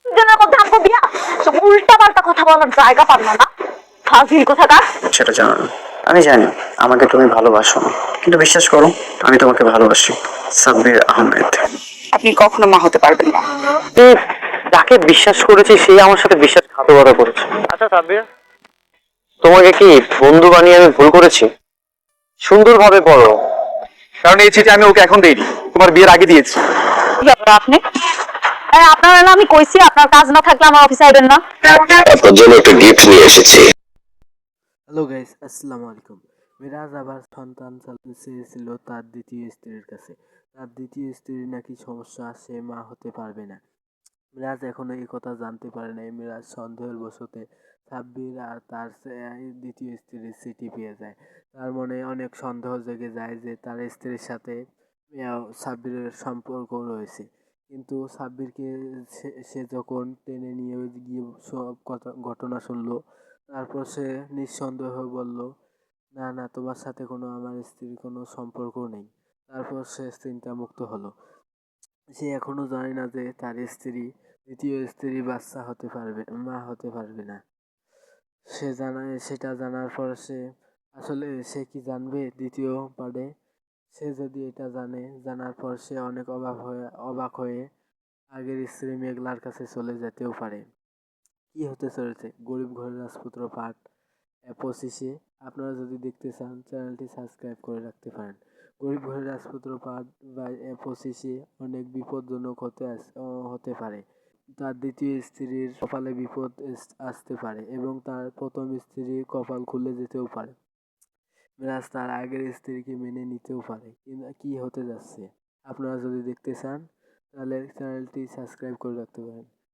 জনের মধ্যে আমগো বিয়া, সব উল্টা পাল্টা কথা বলার জায়গা পাবো না। ফাজিল কোথাকার। সেটা জানো না, আমি জানি আমাকে তুমি ভালোবাসো না, কিন্তু বিশ্বাস করো আমি তোমাকে ভালোবাসি। সাব্বির আহমেদ। আপনি কখনো মা হতে পারবেন না। যাকে বিশ্বাস করেছি সেই আমার সাথে বিশ্বাসঘাতকতা করেছে। আচ্ছা সাব্বির, তোমাকে কি বন্ধু বানিয়ে আমি ভুল করেছি? সুন্দরভাবে পড়ো, কারণ এই চিঠি আমি ওকে এখন দেইনি, তোমার বিয়ের আগে দিয়েছি। কি ব্যাপার আপনি? আপনার না আমি কইছি আপনার কাজ না থাকলে আমার অফিসে আইবেন না। আপনার জন্য একটা গিফট নিয়ে এসেছি। হ্যালো গাইস, আসসালামু আলাইকুম। মিরাজ আবার সন্তান চেয়েছিল তার দ্বিতীয় স্ত্রীর কাছে। তার দ্বিতীয় স্ত্রীর নাকি সমস্যা, সে মা হতে পারবে না। মিরাজ এখনো এই কথা জানতে পারে নাই। মিরাজ সন্দেহের বশতে সাব্বির আর তার দ্বিতীয় স্ত্রীর চিঠি পেয়ে যায়। তার মনে অনেক সন্দেহ জেগে যায় যে তার স্ত্রীর সাথে সাব্বিরের সম্পর্ক রয়েছে। কিন্তু সাব্বিরকে সে যখন টেনে নিয়ে গিয়ে সব কথা ঘটনা শুনলো, তারপর সে নিঃসন্দেহ হয়ে বলল, না না, তোমার সাথে আমার স্ত্রীর কোনো সম্পর্ক নেই। তারপর সে চিন্তামুক্ত হলো। সে এখনো জানে না যে তার দ্বিতীয় স্ত্রী বাচ্চা হতে পারবে, মা হতে পারবে না। সেটা জানার পর আসলে সে কি জানবে দ্বিতীয় পার্টে? সে যদি এটা জানার পর সে অনেক অবাক হয়ে আগের স্ত্রী মেঘলার কাছে চলে যেতেও পারে। কি হতে চলেছে গরিব ঘরের রাজপুত্র পার্ট 25-এ? আপনারা যদি দেখতে চান চ্যানেলটি সাবস্ক্রাইব করে রাখতে পারেন। গরিব ঘরের রাজপুত্র পার্ট 25-এ অনেক বিপজ্জনক হতে পারে। তার দ্বিতীয় স্ত্রীর কপালে বিপদ আসতে পারে এবং তার প্রথম স্ত্রীর কপাল খুলে যেতেও পারে। মিরাজ তার আগের স্ত্রীকে মেনে নিতেও পারে। কি হতে যাচ্ছে আপনারা যদি দেখতে চান তাহলে চ্যানেলটি সাবস্ক্রাইব করে রাখতে পারেন।